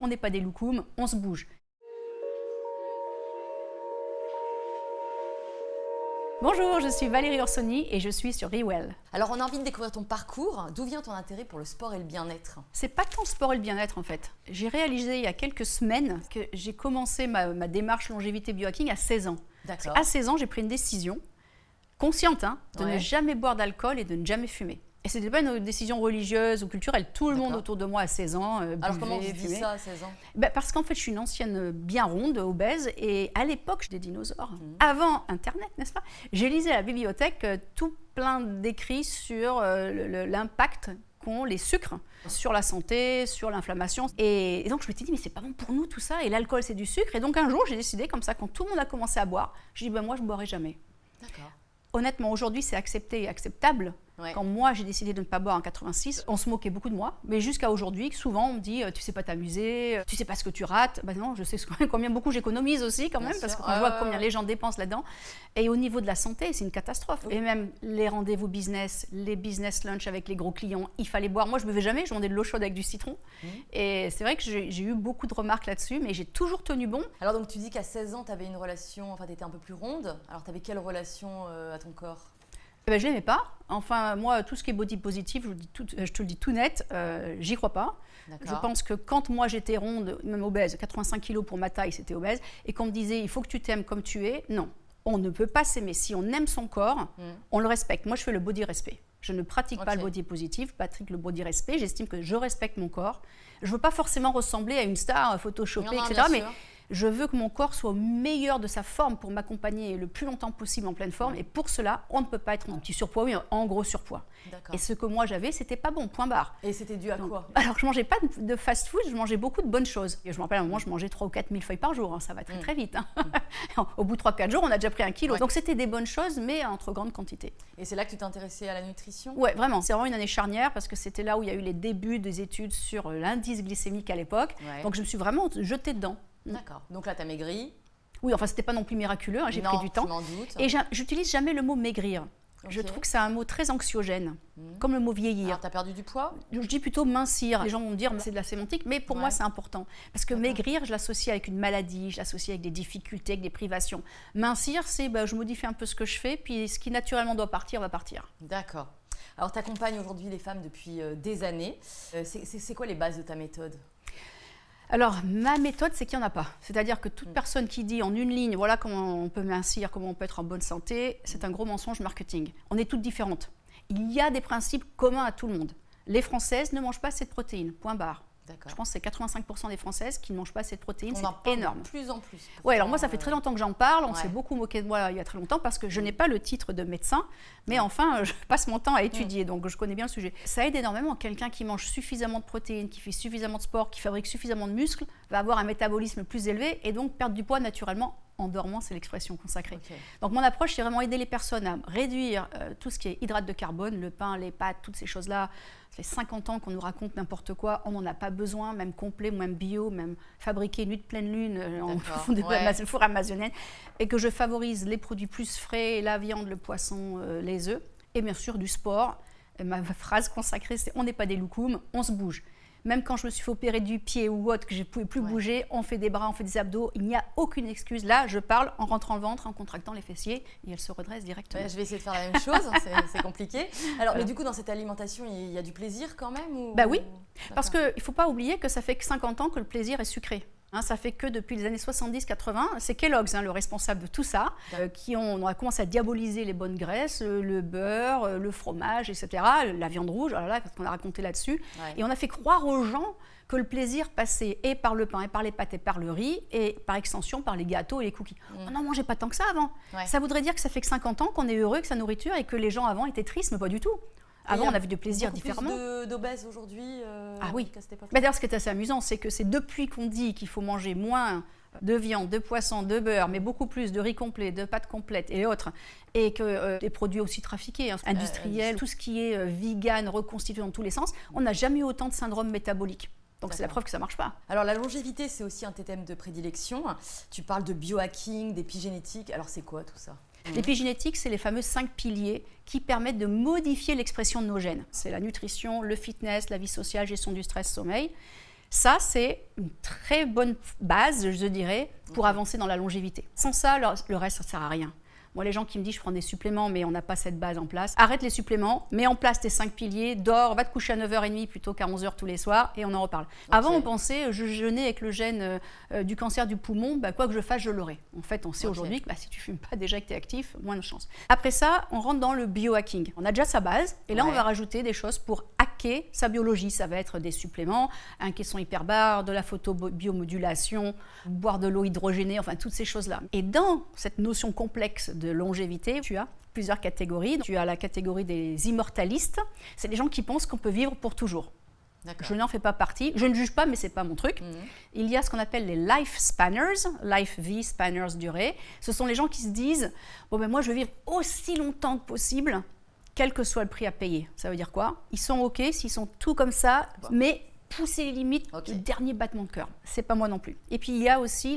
On n'est pas des loukoums, on se bouge. Bonjour, je suis Valérie Orsoni et je suis sur Rewell. Alors on a envie de découvrir ton parcours. D'où vient ton intérêt pour le sport et le bien-être? C'est pas tant le sport et le bien-être en fait. J'ai réalisé il y a quelques semaines que j'ai commencé ma démarche longévité biohacking à 16 ans. D'accord. À 16 ans, j'ai pris une décision consciente de ne Ouais. jamais boire d'alcool et de ne jamais fumer. Et ce n'était pas une décision religieuse ou culturelle. Tout le monde D'accord. autour de moi à 16 ans Alors comment on buvait, se dit fumait. ça à 16 ans? Parce qu'en fait, je suis une ancienne bien ronde, obèse, et à l'époque, j'étais dinosaure. Avant Internet, n'est-ce pas? J'ai lisé à la bibliothèque tout plein d'écrits sur l'impact qu'ont les sucres sur la santé, sur l'inflammation. Et donc, je m'étais dit, mais c'est pas bon pour nous tout ça, et l'alcool, c'est du sucre. Et donc, un jour, j'ai décidé, comme ça, quand tout le monde a commencé à boire, j'ai dit, moi, je ne boirai jamais. D'accord. Honnêtement, aujourd'hui, c'est accepté et acceptable. Ouais. Quand moi, j'ai décidé de ne pas boire en 86, on se moquait beaucoup de moi. Mais jusqu'à aujourd'hui, souvent, on me dit tu sais pas t'amuser, tu sais pas ce que tu rates. Ben non, je sais combien beaucoup j'économise aussi, quand même, Bien parce sûr. qu'on voit combien les gens dépensent là-dedans. Et au niveau de la santé, c'est une catastrophe. Oui. Et même les rendez-vous business, les business lunch avec les gros clients, il fallait boire. Moi, je ne buvais jamais, je vendais de l'eau chaude avec du citron. Et c'est vrai que j'ai eu beaucoup de remarques là-dessus, mais j'ai toujours tenu bon. Alors donc tu dis qu'à 16 ans, tu avais une relation, enfin tu étais un peu plus ronde. Alors tu avais quelle relation à ton corps? Eh ben, je ne l'aimais pas. Enfin, moi, tout ce qui est body positive, je te le dis tout net, j'y crois pas. Je D'accord. pense que quand moi j'étais ronde, même obèse, 85 kilos pour ma taille, c'était obèse, et qu'on me disait il faut que tu t'aimes comme tu es, non. On ne peut pas s'aimer. Si on aime son corps, on le respecte. Moi, je fais le body respect. Je ne pratique pas Ok. le body positive, Patrick le body respect. J'estime que je respecte mon corps. Je ne veux pas forcément ressembler à une star photoshopée, Non, non, etc. bien Mais sûr. je veux que mon corps soit au meilleur de sa forme pour m'accompagner le plus longtemps possible en pleine forme. Et pour cela, on ne peut pas être en petit surpoids, oui, en gros surpoids. D'accord. Et ce que moi j'avais, c'était pas bon, point barre. Et c'était dû à Donc, quoi? alors, je mangeais pas de fast-food, je mangeais beaucoup de bonnes choses. Et je me rappelle, à un moment, je mangeais 3 ou 4 000 feuilles par jour. Hein, ça va très, très vite. Hein. Au bout de 3-4 jours, on a déjà pris 1 kilo. Ouais. Donc, c'était des bonnes choses, mais en trop grande quantité. Et c'est là que tu t'es intéressée à la nutrition? Ouais, vraiment. C'est vraiment une année charnière parce que c'était là où il y a eu les débuts des études sur l'indice glycémique à l'époque. Ouais. Donc, je me suis vraiment jetée dedans. D'accord. Donc là, tu as maigri? Oui, enfin, c'était pas non plus miraculeux. Hein, j'ai Non, pris du temps. je m'en doute. Et j'utilise jamais le mot maigrir. Je Ok. trouve que c'est un mot très anxiogène, comme le mot vieillir. Alors tu as perdu du poids? Je dis plutôt mincir. Les gens vont me dire c'est de la sémantique, mais pour moi Ouais. c'est important. Parce que maigrir, je l'associe avec une maladie, je l'associe avec des difficultés, avec des privations. Mincir, c'est je modifie un peu ce que je fais, puis ce qui naturellement doit partir, va partir. D'accord. Alors tu accompagnes aujourd'hui les femmes depuis des années. C'est quoi les bases de ta méthode? Alors, ma méthode, c'est qu'il n'y en a pas. C'est-à-dire que toute personne qui dit en une ligne, voilà comment on peut mincir, comment on peut être en bonne santé, c'est un gros mensonge marketing. On est toutes différentes. Il y a des principes communs à tout le monde. Les Françaises ne mangent pas assez de protéines, point barre. D'accord. Je pense que c'est 85% des Françaises qui ne mangent pas assez de protéines, On en c'est parle énorme. de plus en plus. Ouais, alors moi, ça fait très longtemps que j'en parle. On Ouais. s'est beaucoup moqué de moi il y a très longtemps parce que je n'ai pas le titre de médecin, mais enfin, je passe mon temps à étudier, donc je connais bien le sujet. Ça aide énormément. Quelqu'un qui mange suffisamment de protéines, qui fait suffisamment de sport, qui fabrique suffisamment de muscles, va avoir un métabolisme plus élevé et donc perdre du poids naturellement en dormant, c'est l'expression consacrée. Ok. Donc mon approche, c'est vraiment aider les personnes à réduire tout ce qui est hydrates de carbone, le pain, les pâtes, toutes ces choses-là. Ça fait 50 ans qu'on nous raconte n'importe quoi, on n'en a pas besoin, même complet, même bio, même fabriqué nuit de pleine lune en D'accord, fond de ouais. four amazonienne, et que je favorise les produits plus frais, la viande, le poisson, les œufs, et bien sûr du sport. Et ma phrase consacrée, c'est on n'est pas des loukoums, on se bouge. Même quand je me suis fait opérer du pied ou autre, que je ne pouvais plus bouger, on fait des bras, on fait des abdos, il n'y a aucune excuse. Là, je parle en rentrant le ventre, en contractant les fessiers, et elle se redresse directement. Ouais, je vais essayer de faire la même chose, c'est compliqué. Alors, mais du coup, dans cette alimentation, il y a du plaisir quand même ou... Bah oui, parce D'accord. qu'il ne faut pas oublier que ça fait que 50 ans que le plaisir est sucré. Hein, ça fait que depuis les années 70-80, c'est Kellogg's, le responsable de tout ça, on a commencé à diaboliser les bonnes graisses, le beurre, le fromage, etc., la viande rouge, oh là là, parce qu'on a raconté là-dessus. Ouais. Et on a fait croire aux gens que le plaisir passait et par le pain, et par les pâtes, et par le riz, et par extension par les gâteaux et les cookies. On n'en mangeait pas tant que ça avant. Ouais. Ça voudrait dire que ça fait que 50 ans qu'on est heureux avec sa nourriture et que les gens avant étaient tristes, mais pas du tout. Avant, on avait du plaisir beaucoup différemment. Plus d'obèses aujourd'hui Ah oui. qu'à cette époque. Mais d'ailleurs, ce qui est assez amusant, c'est que c'est depuis qu'on dit qu'il faut manger moins de viande, de poisson, de beurre, mais beaucoup plus de riz complet, de pâtes complètes et autres, et que des produits aussi trafiqués, industriels, tout ce qui est vegan, reconstitué dans tous les sens, on n'a jamais eu autant de syndrome métabolique. Donc c'est la preuve que ça ne marche pas. Alors la longévité, c'est aussi un de tes thèmes de prédilection. Tu parles de biohacking, d'épigénétique. Alors c'est quoi tout ça? L'épigénétique, c'est les fameux 5 piliers qui permettent de modifier l'expression de nos gènes. C'est la nutrition, le fitness, la vie sociale, gestion du stress, sommeil. Ça, c'est une très bonne base, je dirais, pour avancer dans la longévité. Sans ça, le reste, ça ne sert à rien. Moi, les gens qui me disent je prends des suppléments, mais on n'a pas cette base en place. Arrête les suppléments, mets en place tes 5 piliers, dors, va te coucher à 9h30 plutôt qu'à 11h tous les soirs et on en reparle. Avant, on pensait je nais avec le gène du cancer du poumon, quoi que je fasse, je l'aurai. En fait, on sait aujourd'hui que si tu ne fumes pas déjà et que tu es actif, moins de chance. Après ça, on rentre dans le biohacking. On a déjà sa base et là, on va rajouter des choses pour hacker sa biologie. Ça va être des suppléments, un caisson hyperbare, de la photobiomodulation, boire de l'eau hydrogénée, enfin toutes ces choses-là. Et dans cette notion complexe de longévité, tu as plusieurs catégories. Tu as la catégorie des immortalistes. C'est les gens qui pensent qu'on peut vivre pour toujours. Je n'en fais pas partie. Je ne juge pas, mais ce n'est pas mon truc. Il y a ce qu'on appelle les life spanners, life vie, spanners durée. Ce sont les gens qui se disent moi, je veux vivre aussi longtemps que possible, quel que soit le prix à payer. Ça veut dire quoi? Ils sont OK s'ils sont tout comme ça, mais pousser les limites du dernier battement de cœur. C'est pas moi non plus. Et puis il y a aussi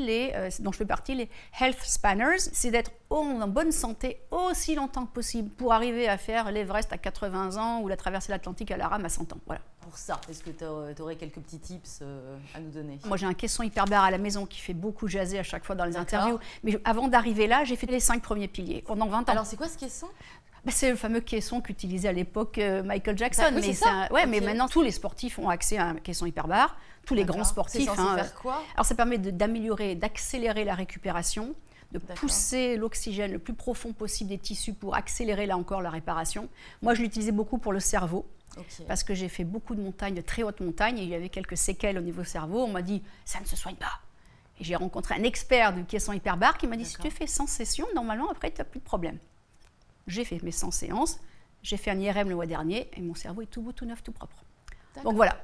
dont je fais partie, les health spanners, c'est d'être en bonne santé aussi longtemps que possible pour arriver à faire l'Everest à 80 ans ou la traversée de l'Atlantique à la rame à 100 ans. Voilà. Pour ça, est-ce que tu aurais quelques petits tips à nous donner? Moi, j'ai un caisson hyperbare à la maison qui fait beaucoup jaser à chaque fois dans les interviews. Mais avant d'arriver là, j'ai fait les 5 premiers piliers pendant 20 ans. Alors, c'est quoi ce caisson? C'est le fameux caisson qu'utilisait à l'époque Michael Jackson. Mais maintenant, tous les sportifs ont accès à un caisson hyperbare. Tous les grands sportifs. C'est censé faire quoi? Alors, ça permet d'améliorer, d'accélérer la récupération, de pousser l'oxygène le plus profond possible des tissus pour accélérer, là encore, la réparation. Moi, je l'utilisais beaucoup pour le cerveau. Parce que j'ai fait beaucoup de montagnes, de très hautes montagnes, et il y avait quelques séquelles au niveau cerveau. On m'a dit, ça ne se soigne pas. Et j'ai rencontré un expert du caisson hyperbare qui m'a dit, si tu fais 100 sessions, normalement, après, tu n'as plus de problème. J'ai fait mes 100 séances, j'ai fait un IRM le mois dernier, et mon cerveau est tout beau, tout neuf, tout propre. Donc voilà,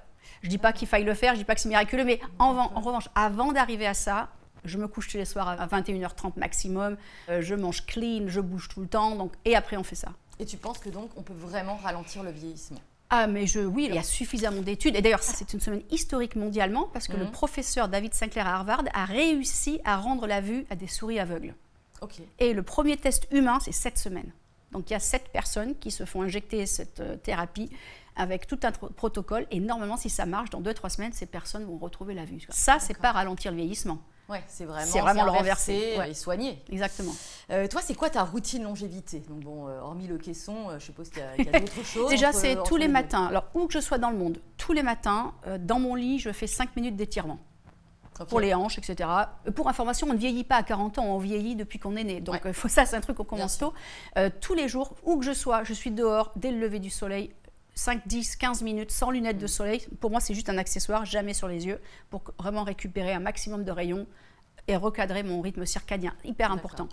je ne dis pas qu'il faille le faire, je ne dis pas que c'est miraculeux, mais en revanche, avant d'arriver à ça, je me couche tous les soirs à 21h30 maximum, je mange clean, je bouge tout le temps, et après on fait ça. Et tu penses que donc on peut vraiment ralentir le vieillissement? Oui, il y a suffisamment d'études. Et d'ailleurs, ça, c'est une semaine historique mondialement parce que le professeur David Sinclair à Harvard a réussi à rendre la vue à des souris aveugles. Et le premier test humain, c'est 7 semaines. Donc, il y a 7 personnes qui se font injecter cette thérapie avec tout un protocole. Et normalement, si ça marche, dans 2-3 semaines, ces personnes vont retrouver la vue. Ça, c'est pas ralentir le vieillissement. C'est vraiment le renverser et soigner. Exactement. Toi, c'est quoi ta routine longévité? Donc hormis le caisson, je suppose qu'il y a d'autres choses. Déjà, c'est tous les matins. Alors, où que je sois dans le monde, tous les matins, dans mon lit, je fais 5 minutes d'étirement. Pour les hanches, etc. Pour information, on ne vieillit pas à 40 ans, on vieillit depuis qu'on est né. Donc ça, c'est un truc qu'on commence tôt. Tous les jours, où que je sois, je suis dehors dès le lever du soleil, 5, 10, 15 minutes sans lunettes de soleil. Pour moi, c'est juste un accessoire, jamais sur les yeux, pour vraiment récupérer un maximum de rayons et recadrer mon rythme circadien. Hyper important.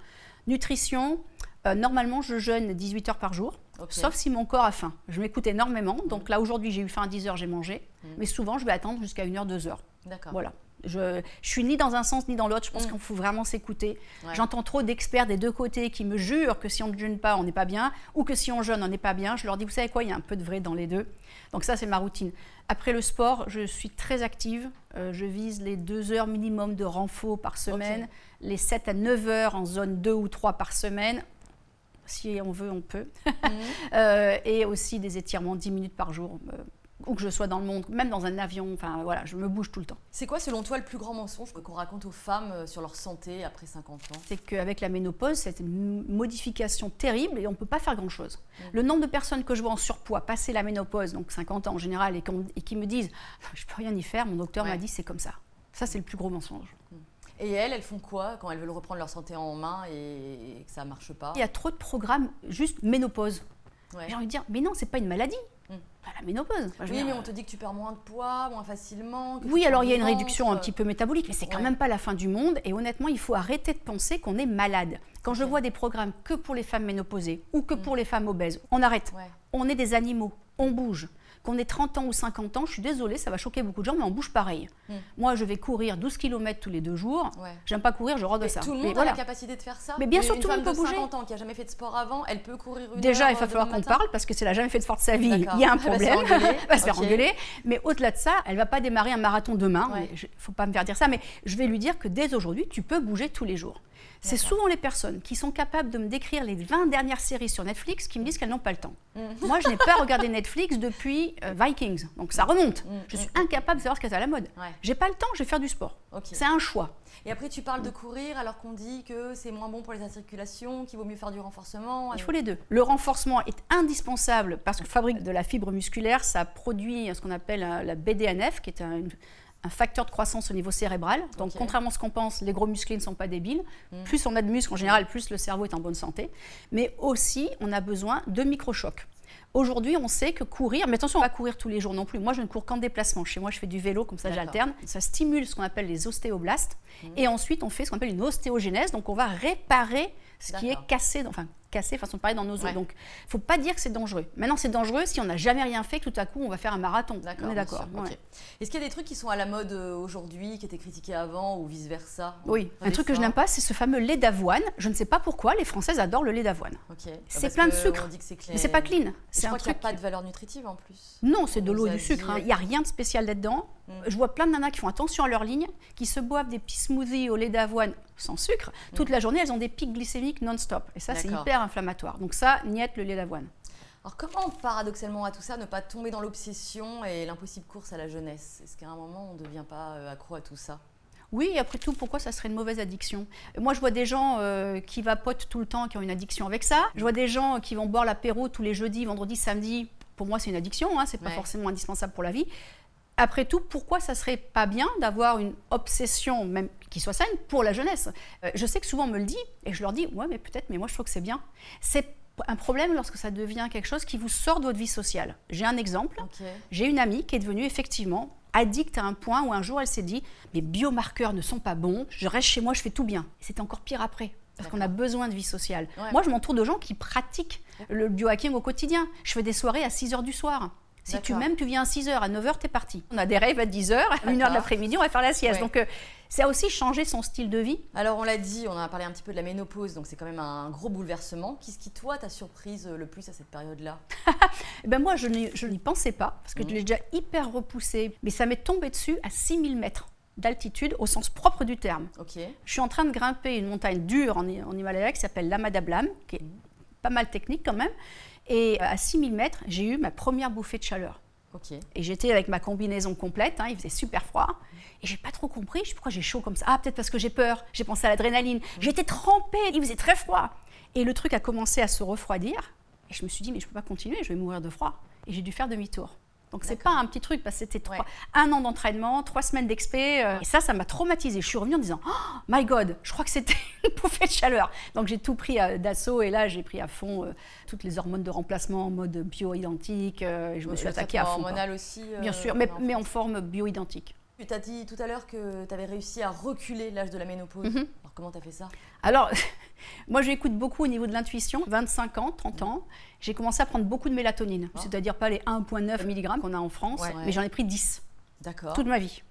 Nutrition, normalement, je jeûne 18 heures par jour, sauf si mon corps a faim. Je m'écoute énormément. Donc là, aujourd'hui, j'ai eu faim à 10 heures, j'ai mangé. Mais souvent, je vais attendre jusqu'à 1 heure, 2 heures. Voilà. Je suis ni dans un sens ni dans l'autre. Je pense qu'il faut vraiment s'écouter. J'entends trop d'experts des deux côtés qui me jurent que si on ne jeûne pas, on n'est pas bien, ou que si on jeûne, on n'est pas bien. Je leur dis, vous savez quoi, il y a un peu de vrai dans les deux. Donc ça, c'est ma routine. Après le sport, je suis très active. Je vise les 2 heures minimum de renfo par semaine, les 7 à 9 heures en zone 2 ou 3 par semaine. Si on veut, on peut. Et aussi des étirements 10 minutes par jour. Où que je sois dans le monde, même dans un avion, enfin voilà, je me bouge tout le temps. C'est quoi selon toi le plus grand mensonge qu'on raconte aux femmes sur leur santé après 50 ans? C'est qu'avec la ménopause, c'est une modification terrible et on ne peut pas faire grand-chose. Le nombre de personnes que je vois en surpoids passer la ménopause, donc 50 ans en général, et qui me disent « je ne peux rien y faire, mon docteur m'a dit c'est comme ça ». Ça, c'est le plus gros mensonge. Et elles font quoi quand elles veulent reprendre leur santé en main et que ça ne marche pas? Il y a trop de programmes juste ménopause. J'ai envie de dire, mais non, c'est pas une maladie. La ménopause. Mais on te dit que tu perds moins de poids, moins facilement. Oui, alors il y a une réduction un petit peu métabolique, mais c'est quand même pas la fin du monde. Et honnêtement, il faut arrêter de penser qu'on est malade. Quand je vois des programmes que pour les femmes ménopausées ou que pour les femmes obèses, on arrête. On est des animaux, on bouge. Qu'on ait 30 ans ou 50 ans, je suis désolée, ça va choquer beaucoup de gens, mais on bouge pareil. Moi, je vais courir 12 km tous les 2 jours. J'aime pas courir, je rôde de ça. Tout le monde a la capacité de faire ça. Mais bien sûr, tout le monde peut bouger. Une femme de 50 ans qui a jamais fait de sport avant, elle peut courir une Déjà, heure il va falloir qu'on parle parce que si elle n'a jamais fait de sport de sa vie, D'accord. il y a un problème. Elle va se faire Ok. engueuler. Mais au-delà de ça, elle va pas démarrer un marathon demain. Il faut pas me faire dire ça, mais je vais lui dire que dès aujourd'hui, tu peux bouger tous les jours. C'est souvent les personnes qui sont capables de me décrire les 20 dernières séries sur Netflix qui me disent qu'elles n'ont pas le temps. Moi, je n'ai pas regardé Netflix depuis Vikings, donc ça remonte. Je suis incapable de savoir ce qu'est à la mode. J'ai pas le temps, je vais faire du sport. C'est un choix. Et après, tu parles de courir alors qu'on dit que c'est moins bon pour les articulations, qu'il vaut mieux faire du renforcement. Il faut les deux. Le renforcement est indispensable parce que fabrique de la fibre musculaire, ça produit ce qu'on appelle la BDNF, qui est un facteur de croissance au niveau cérébral. Donc, contrairement à ce qu'on pense, les gros musclés ne sont pas débiles. Plus on a de muscles en général, plus le cerveau est en bonne santé. Mais aussi, on a besoin de microchocs. Aujourd'hui, on sait que courir, mais attention, on ne va pas courir tous les jours non plus. Moi, je ne cours qu'en déplacement. Chez moi, je fais du vélo, comme ça, j'alterne. Ça stimule ce qu'on appelle les ostéoblastes. Et ensuite, on fait ce qu'on appelle une ostéogenèse. Donc, on va réparer ce qui est cassé, façon de parler, dans nos os. Donc, il ne faut pas dire que c'est dangereux. Maintenant, c'est dangereux si on n'a jamais rien fait, que tout à coup, on va faire un marathon. On est d'accord. Est-ce qu'il y a des trucs qui sont à la mode aujourd'hui, qui étaient critiqués avant ou vice-versa? Oui. Un truc que je n'aime pas, c'est ce fameux lait d'avoine. Je ne sais pas pourquoi, les Françaises adorent le lait d'avoine. C'est plein de sucre. Mais c'est pas clean. Je crois qu'il n'y a pas de valeur nutritive en plus. Non, c'est de l'eau et du sucre. Il n'y a rien de spécial là-dedans. Je vois plein de nanas qui font attention à leur ligne, qui se boivent des petits smoothies au lait d'avoine sans sucre. Toute la journée, elles ont des pics glycémiques non-stop. Et ça, c'est hyper inflammatoire. Donc ça, niette le lait d'avoine. Alors comment, paradoxalement à tout ça, ne pas tomber dans l'obsession et l'impossible course à la jeunesse? Est-ce qu'à un moment, on ne devient pas accro à tout ça? Oui, et après tout, pourquoi ça serait une mauvaise addiction? Moi, je vois des gens qui vapotent tout le temps, qui ont une addiction avec ça. Je vois des gens qui vont boire l'apéro tous les jeudis, vendredis, samedis. Pour moi, c'est une addiction, c'est pas forcément indispensable pour la vie. Après tout, pourquoi ça serait pas bien d'avoir une obsession, même qui soit saine, pour la jeunesse? Je sais que souvent on me le dit, et je leur dis, ouais, mais peut-être, mais moi je trouve que c'est bien. C'est un problème lorsque ça devient quelque chose qui vous sort de votre vie sociale. J'ai un exemple. J'ai une amie qui est devenue effectivement addicte à un point où un jour elle s'est dit, mes biomarqueurs ne sont pas bons, je reste chez moi, je fais tout bien. C'était encore pire après. Parce qu'on a besoin de vie sociale. Moi, je m'entoure de gens qui pratiquent le biohacking au quotidien. Je fais des soirées à 6h du soir. Si tu m'aimes, tu viens à 6h, à 9h, t'es parti. On a des rêves à 10h, à 1h de l'après-midi, on va faire la sieste. Donc, ça a aussi changé son style de vie. Alors, on l'a dit, on a parlé un petit peu de la ménopause, donc c'est quand même un gros bouleversement. Qu'est-ce qui, toi, t'a surprise le plus à cette période-là? Moi, je n'y pensais pas, parce que je l'ai déjà hyper repoussé. Mais ça m'est tombé dessus à 6000 mètres d'altitude, au sens propre du terme. Je suis en train de grimper une montagne dure en Himalaya qui s'appelle l'Amadablam, qui est pas mal technique quand même. Et à 6000 mètres, j'ai eu ma première bouffée de chaleur. Et j'étais avec ma combinaison complète, il faisait super froid. Et j'ai pas trop compris, je sais pourquoi j'ai chaud comme ça. Ah, peut-être parce que j'ai peur, j'ai pensé à l'adrénaline. J'étais trempée, il faisait très froid. Et le truc a commencé à se refroidir. Et je me suis dit, mais je peux pas continuer, je vais mourir de froid. Et j'ai dû faire demi-tour. Donc c'est pas un petit truc, parce que c'était 1 an d'entraînement, 3 semaines d'expé. Et ça m'a traumatisée. Je suis revenue en disant, oh my God, je crois que c'était une bouffée de chaleur. Donc j'ai tout pris d'assaut et là j'ai pris à fond toutes les hormones de remplacement en mode bioidentique. Et je me suis attaquée à fond. Hormonal aussi bien sûr, mais en forme bioidentique. Tu t'as dit tout à l'heure que tu avais réussi à reculer l'âge de la ménopause. Alors comment tu as fait ça? Alors, moi j'écoute beaucoup au niveau de l'intuition. 25 ans, 30 ans, j'ai commencé à prendre beaucoup de mélatonine. C'est-à-dire pas les 1,9 mg qu'on a en France, mais j'en ai pris 10. Toute ma vie.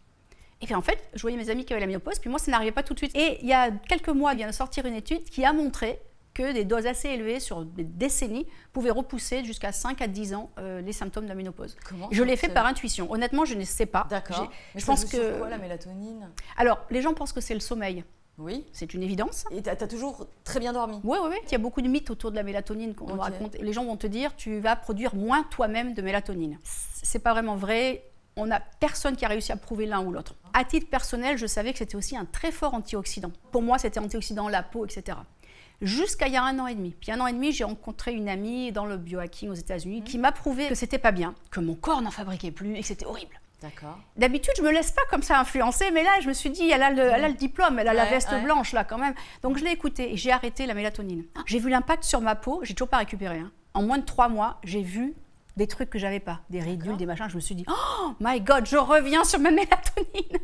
Et puis en fait, je voyais mes amis qui avaient la ménopause, puis moi ça n'arrivait pas tout de suite. Et il y a quelques mois, il vient de sortir une étude qui a montré que des doses assez élevées sur des décennies pouvaient repousser jusqu'à 5 à 10 ans les symptômes de la ménopause. Je l'ai fait par intuition. Honnêtement, je ne sais pas. Mais je pense que sur quoi la mélatonine? Alors, les gens pensent que c'est le sommeil. Oui. C'est une évidence. Et tu as toujours très bien dormi? Oui. Il y a beaucoup de mythes autour de la mélatonine qu'on raconte. Les gens vont te dire, tu vas produire moins toi-même de mélatonine. C'est pas vraiment vrai. On n'a personne qui a réussi à prouver l'un ou l'autre. À titre personnel, je savais que c'était aussi un très fort antioxydant. Pour moi, c'était antioxydant, la peau, etc. Jusqu'à il y a 1 an et demi. Puis 1 an et demi, j'ai rencontré une amie dans le biohacking aux États-Unis qui m'a prouvé que c'était pas bien, que mon corps n'en fabriquait plus et que c'était horrible. D'habitude, je me laisse pas comme ça influencer, mais là, je me suis dit, elle a le diplôme, elle a la veste blanche là quand même. Donc je l'ai écoutée et j'ai arrêté la mélatonine. J'ai vu l'impact sur ma peau, j'ai toujours pas récupéré. En moins de 3 mois, j'ai vu des trucs que j'avais pas, des ridules, D'accord. des machins. Je me suis dit, oh my God, je reviens sur ma mélatonine.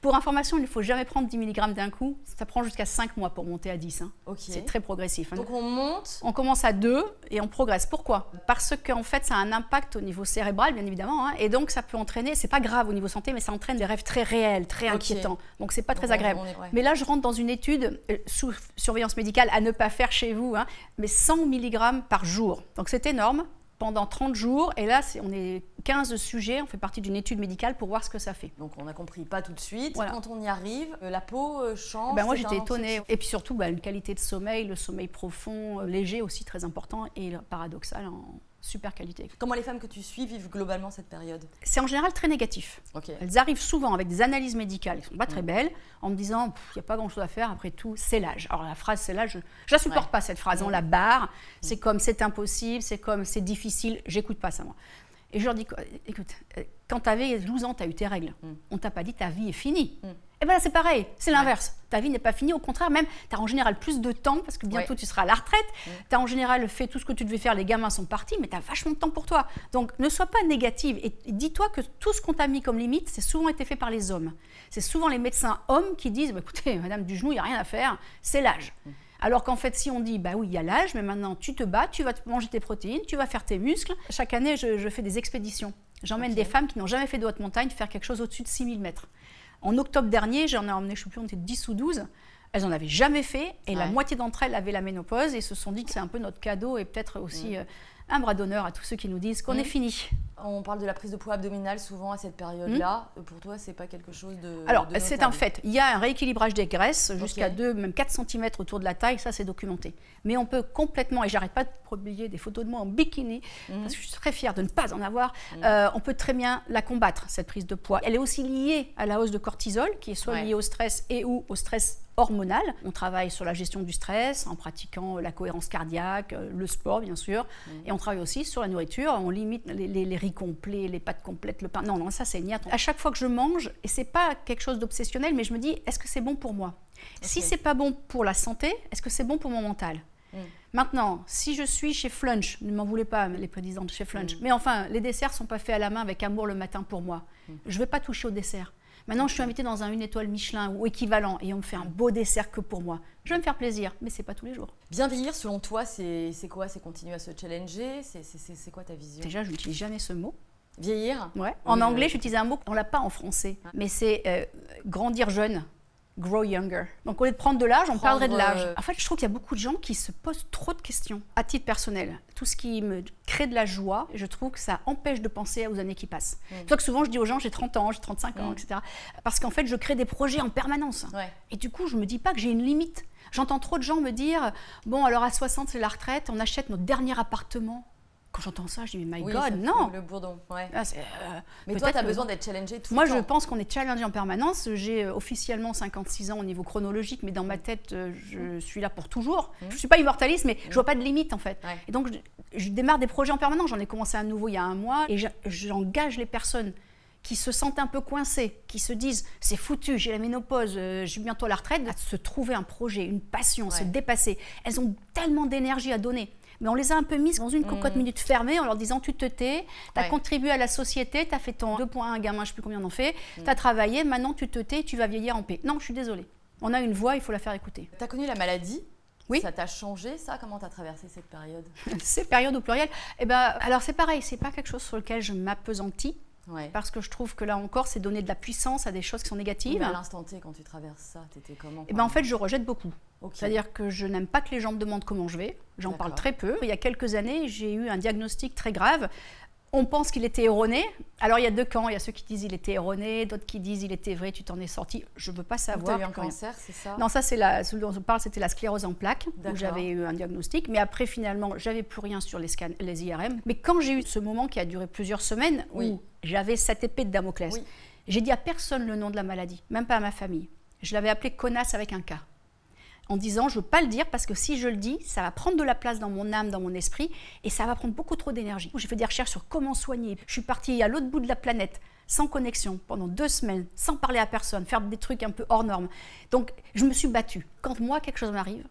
Pour information, il ne faut jamais prendre 10 mg d'un coup. Ça prend jusqu'à 5 mois pour monter à 10. Hein. Ok. C'est très progressif. Hein. Donc on monte. On commence à 2 et on progresse. Pourquoi? Parce qu'en fait, ça a un impact au niveau cérébral, bien évidemment. Hein, et donc, ça peut entraîner, c'est pas grave au niveau santé, mais ça entraîne des rêves très réels, très inquiétants. Donc, c'est pas très agréable. Ouais. Mais là, je rentre dans une étude sous surveillance médicale à ne pas faire chez vous, hein, mais 100 mg par jour. Donc, c'est énorme. Pendant 30 jours, et là, on est 15 sujets, on fait partie d'une étude médicale pour voir ce que ça fait. Donc on a compris, pas tout de suite. Voilà. Quand on y arrive, la peau change. Moi, c'est j'étais un étonnée. anti-oxydant. Et puis surtout, une qualité de sommeil, le sommeil profond, léger aussi, très important, et le paradoxal en super qualité. Comment les femmes que tu suis vivent globalement cette période? C'est en général très négatif. Ok. Elles arrivent souvent avec des analyses médicales qui ne sont pas très belles, en me disant il n'y a pas grand-chose à faire, après tout, c'est l'âge. Alors la phrase c'est l'âge, je ne la supporte pas cette phrase, on la barre, c'est comme c'est impossible, c'est comme c'est difficile, j'écoute pas ça moi. Et je leur dis, écoute, quand tu avais 12 ans, tu as eu tes règles, on t'a pas dit ta vie est finie. Et bien là c'est pareil, c'est l'inverse. Ta vie n'est pas finie, au contraire, même tu as en général plus de temps, parce que bientôt tu seras à la retraite, tu as en général fait tout ce que tu devais faire, les gamins sont partis, mais tu as vachement de temps pour toi. Donc ne sois pas négative et dis-toi que tout ce qu'on t'a mis comme limite, c'est souvent été fait par les hommes. C'est souvent les médecins hommes qui disent, écoutez, madame du genou, il n'y a rien à faire, c'est l'âge. Alors qu'en fait, si on dit, oui, il y a l'âge, mais maintenant tu te bats, tu vas manger tes protéines, tu vas faire tes muscles. Chaque année, je fais des expéditions. J'emmène des femmes qui n'ont jamais fait de haute montagne faire quelque chose au-dessus de 6000 mètres. En octobre dernier, j'en ai emmené, je ne sais plus, on était 10 ou 12. Elles n'en avaient jamais fait et la moitié d'entre elles avaient la ménopause et se sont dit que c'est un peu notre cadeau et peut-être aussi un bras d'honneur à tous ceux qui nous disent qu'on est fini. On parle de la prise de poids abdominale souvent à cette période-là. Pour toi, c'est pas quelque chose de Alors, de c'est notable? un fait. Il y a un rééquilibrage des graisses jusqu'à 2, même 4 cm autour de la taille, ça c'est documenté. Mais on peut complètement, et j'arrête pas de publier des photos de moi en bikini, parce que je suis très fière de ne pas en avoir, on peut très bien la combattre, cette prise de poids. Elle est aussi liée à la hausse de cortisol, qui est soit liée au stress et ou au stress hormonal. On travaille sur la gestion du stress en pratiquant la cohérence cardiaque, le sport bien sûr, et on travaille aussi sur la nourriture. On limite les riz complets, les pâtes complètes, le pain. Non, ça c'est niette. À chaque fois que je mange, et c'est pas quelque chose d'obsessionnel, mais je me dis, est-ce que c'est bon pour moi? Si c'est pas bon pour la santé, est-ce que c'est bon pour mon mental? Maintenant, si je suis chez Flunch, ne m'en voulez pas les présidents de chez Flunch, mais enfin, les desserts sont pas faits à la main avec amour le matin pour moi. Je vais pas toucher au dessert. Maintenant, je suis invitée dans un 1 étoile Michelin ou équivalent et on me fait un beau dessert que pour moi. Je vais me faire plaisir, mais c'est pas tous les jours. Bien vieillir, selon toi, c'est quoi? C'est continuer à se challenger? C'est quoi ta vision? Déjà, je n'utilise jamais ce mot. Vieillir? Ouais. En anglais, j'utilise un mot qu'on l'a pas en français, mais c'est grandir jeune. Grow younger. Donc au lieu de prendre de l'âge, on parlerait de l'âge. En fait, je trouve qu'il y a beaucoup de gens qui se posent trop de questions. À titre personnel, tout ce qui me crée de la joie, je trouve que ça empêche de penser aux années qui passent. C'est pour ça que souvent je dis aux gens, j'ai 30 ans, j'ai 35 ans, etc. Parce qu'en fait, je crée des projets en permanence. Et du coup, je me dis pas que j'ai une limite. J'entends trop de gens me dire, bon, alors à 60, c'est la retraite, on achète notre dernier appartement. Quand j'entends ça, je dis, mais my God, non. Le bourdon, mais toi, tu as besoin d'être challengé tout le temps. Moi, je pense qu'on est challengé en permanence. J'ai officiellement 56 ans au niveau chronologique, mais dans ma tête, je suis là pour toujours. Je ne suis pas immortaliste, mais je ne vois pas de limite, en fait. Et donc, je démarre des projets en permanence. J'en ai commencé un nouveau il y a 1 mois et j'engage les personnes qui se sentent un peu coincées, qui se disent « c'est foutu, j'ai la ménopause, je suis bientôt à la retraite », à se trouver un projet, une passion, se dépasser. Elles ont tellement d'énergie à donner. Mais on les a un peu mises dans une cocotte minute fermée en leur disant tu te tais, tu as contribué à la société, tu as fait ton 2.1 gamin, je ne sais plus combien on en fait, tu as travaillé, maintenant tu te tais, tu vas vieillir en paix. Non, je suis désolée. On a une voix, il faut la faire écouter. Tu as connu la maladie? Oui. Ça t'a changé, ça? Comment tu as traversé cette période? Ces périodes au pluriel? Alors c'est pareil, c'est pas quelque chose sur lequel je m'appesantis. Parce que je trouve que là encore, c'est donner de la puissance à des choses qui sont négatives. Mais à l'instant T, quand tu traverses ça, t'étais comment? En fait, je rejette beaucoup. C'est-à-dire que je n'aime pas que les gens me demandent comment je vais. J'en parle très peu. Il y a quelques années, j'ai eu un diagnostic très grave. On pense qu'il était erroné. Alors, il y a 2 camps. Il y a ceux qui disent qu'il était erroné, d'autres qui disent qu'il était vrai, tu t'en es sorti. Je ne veux pas savoir. Tu as eu un cancer, c'est ça? Non, ça, celui dont on parle, c'était la sclérose en plaques, où j'avais eu un diagnostic. Mais après, finalement, j'avais plus rien sur les scans, les IRM. Mais quand j'ai eu ce moment qui a duré plusieurs semaines, où j'avais cette épée de Damoclès, j'ai dit à personne le nom de la maladie, même pas à ma famille. Je l'avais appelé connasse avec un K. En disant, je ne veux pas le dire parce que si je le dis, ça va prendre de la place dans mon âme, dans mon esprit et ça va prendre beaucoup trop d'énergie. J'ai fait des recherches sur comment soigner. Je suis partie à l'autre bout de la planète, sans connexion, pendant 2 semaines, sans parler à personne, faire des trucs un peu hors normes. Donc, je me suis battue. Quand moi, quelque chose m'arrive,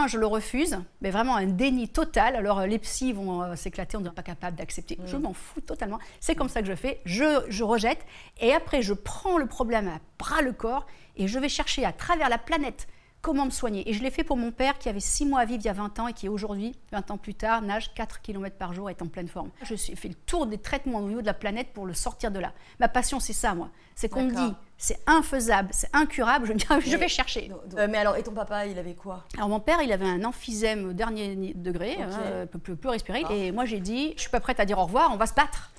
je le refuse, mais vraiment un déni total. Alors les psys vont s'éclater, on n'est pas capable d'accepter. Je m'en fous totalement. C'est comme ça que je fais, je rejette et après je prends le problème à bras le corps et je vais chercher à travers la planète comment me soigner. Et je l'ai fait pour mon père qui avait 6 mois à vivre il y a 20 ans et qui aujourd'hui, 20 ans plus tard, nage 4 km par jour et est en pleine forme. Je suis fait le tour des traitements au niveau de la planète pour le sortir de là. Ma passion, c'est ça, moi. C'est qu'on me dit, c'est infaisable, c'est incurable, je vais chercher. Mais alors, et ton papa, il avait quoi? Alors mon père, il avait un emphysème au dernier degré, ne peut plus respirer. Et moi, j'ai dit, je suis pas prête à dire au revoir, on va se battre.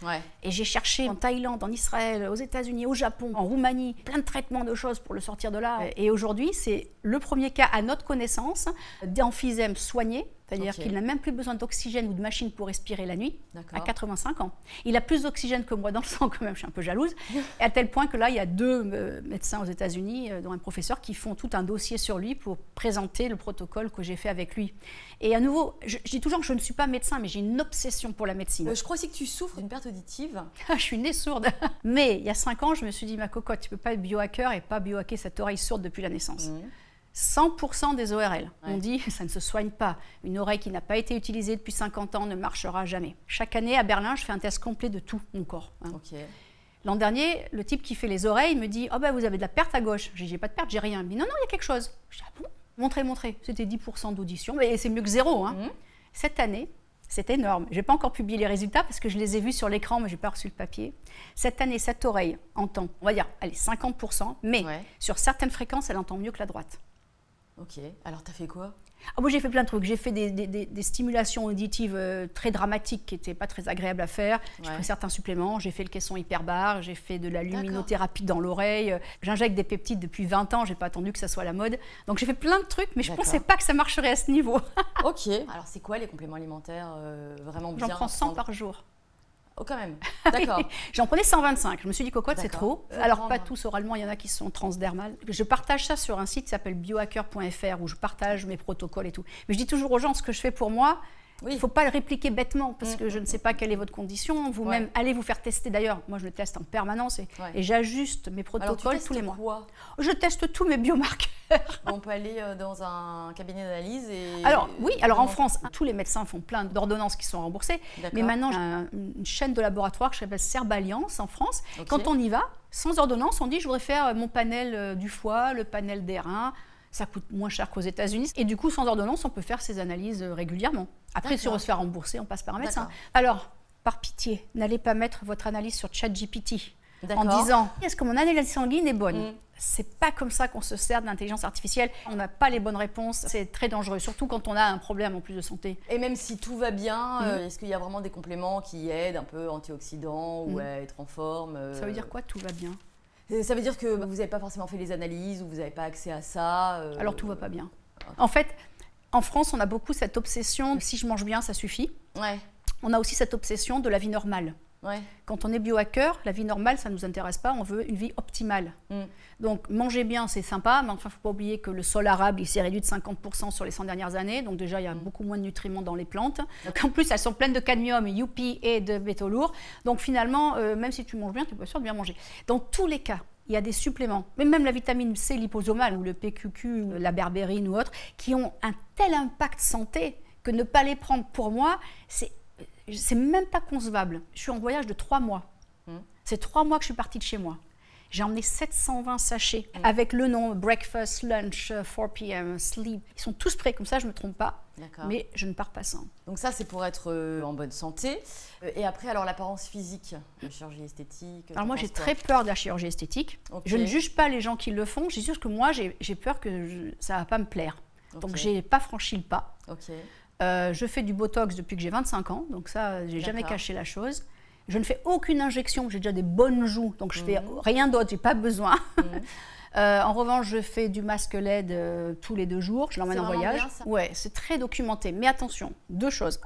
Et j'ai cherché en Thaïlande, en Israël, aux États-Unis, au Japon, en Roumanie, plein de traitements de choses pour le sortir de là. Et aujourd'hui, c'est le premier cas à notre connaissance d'emphysème soigné. C'est-à-dire qu'il n'a même plus besoin d'oxygène ou de machine pour respirer la nuit, à 85 ans. Il a plus d'oxygène que moi dans le sang quand même, je suis un peu jalouse. À tel point que là, il y a 2 médecins aux États-Unis, dont un professeur, qui font tout un dossier sur lui pour présenter le protocole que j'ai fait avec lui. Et à nouveau, je dis toujours que je ne suis pas médecin, mais j'ai une obsession pour la médecine. Je crois aussi que tu souffres d'une perte auditive. Je suis née sourde. Mais il y a 5 ans, je me suis dit, ma cocotte, tu ne peux pas être biohacker et pas biohacker cette oreille sourde depuis la naissance. 100% des ORL. On dit, ça ne se soigne pas. Une oreille qui n'a pas été utilisée depuis 50 ans ne marchera jamais. Chaque année, à Berlin, je fais un test complet de tout mon corps. L'an dernier, le type qui fait les oreilles me dit, vous avez de la perte à gauche. J'ai pas de perte, j'ai rien. Il me dit, non, il y a quelque chose. Je dis, ah bon? Montrez. C'était 10% d'audition, mais c'est mieux que zéro. Cette année, c'est énorme. Je n'ai pas encore publié les résultats parce que je les ai vus sur l'écran, mais je n'ai pas reçu le papier. Cette année, cette oreille entend, on va dire, allez, 50%, mais sur certaines fréquences, elle entend mieux que la droite. Alors t'as fait quoi? Moi j'ai fait plein de trucs, j'ai fait des stimulations auditives très dramatiques qui n'étaient pas très agréables à faire, j'ai pris certains suppléments, j'ai fait le caisson hyperbare, j'ai fait de la luminothérapie dans l'oreille, j'injecte des peptides depuis 20 ans, j'ai pas attendu que ça soit la mode, donc j'ai fait plein de trucs, mais je pensais pas que ça marcherait à ce niveau. Alors c'est quoi les compléments alimentaires vraiment bien? J'en prends 100 par jour. Oh, quand même. D'accord. J'en prenais 125. Je me suis dit, cocotte, c'est trop. Alors, pas tous oralement, il y en a qui sont transdermales. Je partage ça sur un site qui s'appelle biohacker.fr où je partage mes protocoles et tout. Mais je dis toujours aux gens, ce que je fais pour moi, il ne faut pas le répliquer bêtement parce que je ne sais pas quelle est votre condition. Vous-même, allez vous faire tester. D'ailleurs, moi, je le teste en permanence et j'ajuste mes protocoles tous les mois. Quoi? Je teste tous mes biomarqueurs. On peut aller dans un cabinet d'analyse et... Alors, en France, tous les médecins font plein d'ordonnances qui sont remboursées. Mais maintenant, j'ai une chaîne de laboratoires qui s'appelle Serballiance en France. Quand on y va, sans ordonnance, on dit, je voudrais faire mon panel du foie, le panel des reins. Ça coûte moins cher qu'aux États-Unis. Et du coup, sans ordonnance, on peut faire ces analyses régulièrement. Après, si on veut se faire rembourser, on passe par un médecin. Alors, par pitié, n'allez pas mettre votre analyse sur ChatGPT en disant « Est-ce que mon analyse sanguine est bonne ?» C'est pas comme ça qu'on se sert de l'intelligence artificielle. On n'a pas les bonnes réponses. C'est très dangereux, surtout quand on a un problème en plus de santé. Et même si tout va bien, est-ce qu'il y a vraiment des compléments qui aident, un peu antioxydants ou à être en forme Ça veut dire quoi, tout va bien? Ça veut dire que vous n'avez pas forcément fait les analyses ou vous n'avez pas accès à ça Alors tout va pas bien. En fait, en France, on a beaucoup cette obsession, si je mange bien, ça suffit. On a aussi cette obsession de la vie normale. Quand on est biohacker, la vie normale, ça ne nous intéresse pas, on veut une vie optimale. Donc manger bien, c'est sympa, mais enfin, il ne faut pas oublier que le sol arable, il s'est réduit de 50% sur les 100 dernières années, donc déjà, il y a beaucoup moins de nutriments dans les plantes. En plus, elles sont pleines de cadmium, UP et de métaux lourds. Donc finalement, même si tu manges bien, tu peux pas sûr de bien manger. Dans tous les cas, il y a des suppléments, mais même la vitamine C liposomale ou le PQQ, ou la berbérine ou autre, qui ont un tel impact santé que ne pas les prendre pour moi, c'est même pas concevable. Je suis en voyage de 3 mois. C'est 3 mois que je suis partie de chez moi. J'ai emmené 720 sachets avec le nom breakfast, lunch, 4 p.m., sleep. Ils sont tous prêts, comme ça je ne me trompe pas. Mais je ne pars pas sans. Donc ça, c'est pour être en bonne santé. Et après, alors l'apparence physique, la chirurgie esthétique. Alors moi, j'ai très peur de la chirurgie esthétique. Je ne juge pas les gens qui le font. Je dis juste que moi, j'ai peur que ça ne va pas me plaire. Donc je n'ai pas franchi le pas. Je fais du Botox depuis que j'ai 25 ans. Donc ça, je n'ai jamais caché la chose. Je ne fais aucune injection, j'ai déjà des bonnes joues, donc je fais rien d'autre, j'ai pas besoin. En revanche, je fais du masque LED tous les 2 jours, je l'emmène en voyage. Ouais, c'est très documenté. Mais attention, 2 choses.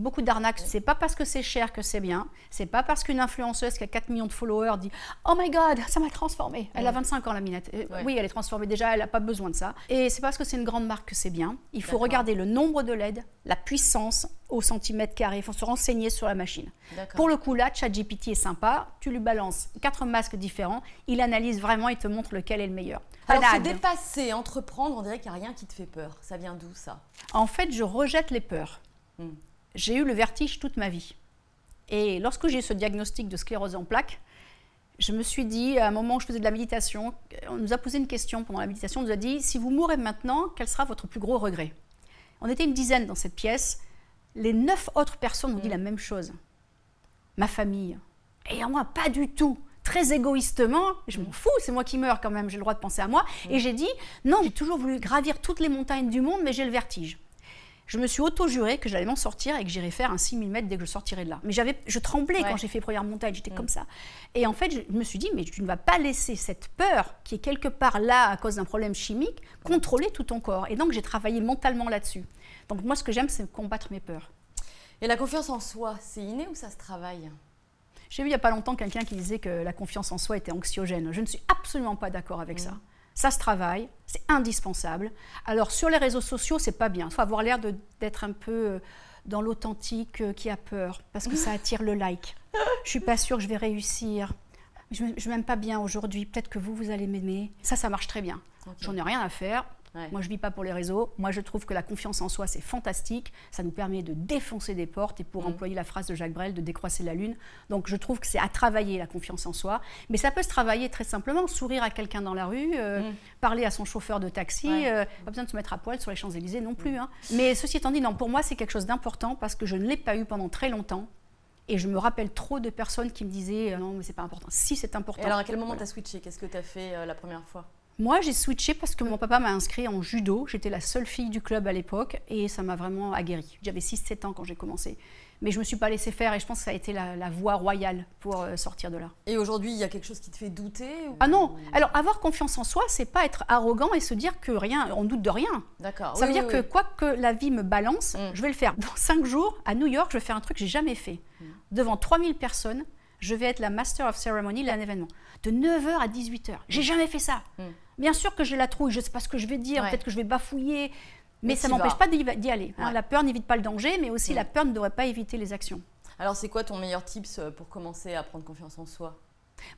Beaucoup d'arnaques. C'est pas parce que c'est cher que c'est bien. C'est pas parce qu'une influenceuse qui a 4 millions de followers dit « Oh my God, ça m'a transformée ». Elle a 25 ans, la minette. Oui, elle est transformée déjà, elle n'a pas besoin de ça. Et c'est parce que c'est une grande marque que c'est bien. Il faut regarder le nombre de LED, la puissance au centimètre carré. Il faut se renseigner sur la machine. Pour le coup, là, ChatGPT est sympa. Tu lui balances 4 masques différents. Il analyse vraiment, il te montre lequel est le meilleur. Alors, se dépasser, entreprendre, on dirait qu'il n'y a rien qui te fait peur. Ça vient d'où, ça? En fait, je rejette les peurs. J'ai eu le vertige toute ma vie. Et lorsque j'ai eu ce diagnostic de sclérose en plaques, je me suis dit, à un moment où je faisais de la méditation, on nous a posé une question pendant la méditation, on nous a dit, si vous mourrez maintenant, quel sera votre plus gros regret? On était une dizaine dans cette pièce. Les 9 autres personnes ont dit la même chose. Ma famille. Et moi, pas du tout. Très égoïstement, je m'en fous, c'est moi qui meurs quand même, j'ai le droit de penser à moi. Et j'ai dit, non, j'ai toujours voulu gravir toutes les montagnes du monde, mais j'ai le vertige. Je me suis auto-juré que j'allais m'en sortir et que j'irais faire un 6000 mètres dès que je sortirais de là. Mais je tremblais quand j'ai fait les premières montagnes, j'étais comme ça. Et en fait, je me suis dit, mais tu ne vas pas laisser cette peur, qui est quelque part là à cause d'un problème chimique, contrôler tout ton corps. Et donc, j'ai travaillé mentalement là-dessus. Donc moi, ce que j'aime, c'est combattre mes peurs. Et la confiance en soi, c'est inné ou ça se travaille? J'ai vu il n'y a pas longtemps quelqu'un qui disait que la confiance en soi était anxiogène. Je ne suis absolument pas d'accord avec ça. Ça se travaille, c'est indispensable. Alors sur les réseaux sociaux, c'est pas bien. Il faut avoir l'air d'être un peu dans l'authentique qui a peur, parce que ça attire le like. Je suis pas sûre que je vais réussir. Je m'aime pas bien aujourd'hui, peut-être que vous allez m'aimer. Ça marche très bien. J'en ai rien à faire. Moi, je ne vis pas pour les réseaux. Moi, je trouve que la confiance en soi, c'est fantastique. Ça nous permet de défoncer des portes et pour employer la phrase de Jacques Brel, de décroisser la lune. Donc, je trouve que c'est à travailler, la confiance en soi. Mais ça peut se travailler très simplement. Sourire à quelqu'un dans la rue, parler à son chauffeur de taxi. Pas besoin de se mettre à poil sur les Champs-Élysées non plus. Mais ceci étant dit, non, pour moi, c'est quelque chose d'important parce que je ne l'ai pas eu pendant très longtemps. Et je me rappelle trop de personnes qui me disaient non, mais c'est pas important. Si, c'est important. Et alors, à quel moment tu as switché? Qu'est-ce que tu as fait la première fois? Moi, j'ai switché parce que mon papa m'a inscrit en judo. J'étais la seule fille du club à l'époque et ça m'a vraiment aguerrie. J'avais 6-7 ans quand j'ai commencé. Mais je ne me suis pas laissée faire et je pense que ça a été la voie royale pour sortir de là. Et aujourd'hui, il y a quelque chose qui te fait douter Ah non. Alors, avoir confiance en soi, c'est pas être arrogant et se dire que on doute de rien. D'accord. Ça veut dire que quoi que la vie me balance, je vais le faire. Dans 5 jours, à New York, je vais faire un truc que j'ai jamais fait. Devant 3000 personnes, je vais être la Master of Ceremony d'un événement. De 9h à 18h. J'ai jamais fait ça. Bien sûr que j'ai la trouille, je ne sais pas ce que je vais dire, peut-être que je vais bafouiller, mais ça ne m'empêche pas d'y aller. La peur n'évite pas le danger, mais aussi la peur ne devrait pas éviter les actions. Alors c'est quoi ton meilleur tips pour commencer à prendre confiance en soi?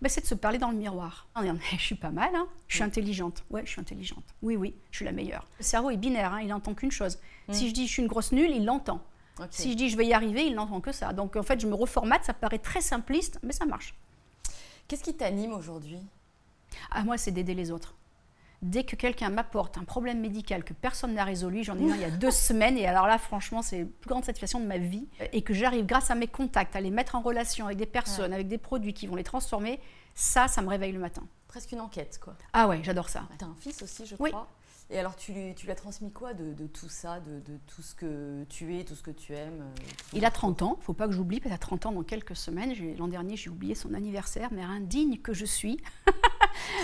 C'est de se parler dans le miroir. Je suis pas mal, je suis intelligente. Ouais, je suis intelligente. Oui, je suis la meilleure. Le cerveau est binaire, il n'entend qu'une chose. Si je dis je suis une grosse nulle, il l'entend. Si je dis je vais y arriver, il n'entend que ça. Donc en fait, je me reformate, ça paraît très simpliste, mais ça marche. Qu'est-ce qui t'anime aujourd'hui? Moi, c'est d'aider les autres. Dès que quelqu'un m'apporte un problème médical que personne n'a résolu, j'en ai eu un il y a 2 semaines, et alors là, franchement, c'est la plus grande satisfaction de ma vie, et que j'arrive, grâce à mes contacts, à les mettre en relation avec des personnes, avec des produits qui vont les transformer, ça me réveille le matin. Presque une enquête, quoi. Ah ouais, j'adore ça. T'as un fils aussi, je crois. Et alors, tu lui as transmis quoi de tout ça, de tout ce que tu es, tout ce que tu aimes? Il a 30 ans, il ne faut pas que j'oublie, parce qu'il a 30 ans dans quelques semaines. L'an dernier, j'ai oublié son anniversaire, mère indigne que je suis.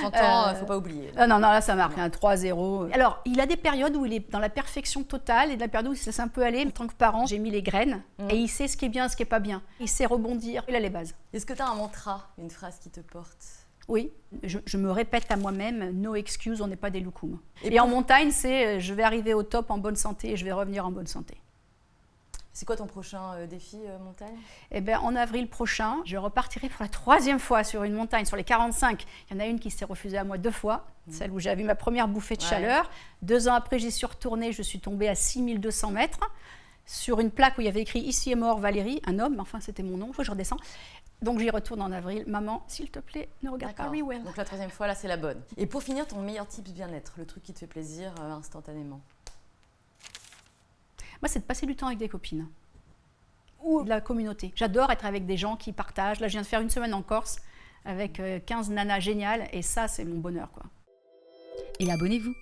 30 ans, il ne faut pas oublier. Non, là, ça marque, 3-0. Alors, il a des périodes où il est dans la perfection totale et de la période où il se laisse un peu aller. En tant que parent, j'ai mis les graines et il sait ce qui est bien et ce qui n'est pas bien. Il sait rebondir, il a les bases. Est-ce que tu as un mantra, une phrase qui te porte? Oui, je me répète à moi-même, no excuse, on n'est pas des loukoums. Et en montagne, c'est je vais arriver au top en bonne santé et je vais revenir en bonne santé. C'est quoi ton prochain défi montagne? En avril prochain, je repartirai pour la 3e fois sur une montagne, sur les 45. Il y en a une qui s'est refusée à moi 2 fois, celle où j'avais eu ma première bouffée de chaleur. 2 ans après, j'y suis retournée, je suis tombée à 6200 mètres, sur une plaque où il y avait écrit « Ici est mort Valérie », un homme, enfin c'était mon nom, il faut que je redescends. Donc j'y retourne en avril. Maman, s'il te plaît, ne regarde pas Rewell. Donc la 3e fois, là, c'est la bonne. Et pour finir, ton meilleur tips bien-être, le truc qui te fait plaisir instantanément? Moi, c'est de passer du temps avec des copines ou de la communauté. J'adore être avec des gens qui partagent. Là, je viens de faire une semaine en Corse avec 15 nanas géniales et ça, c'est mon bonheur, quoi. Et abonnez-vous.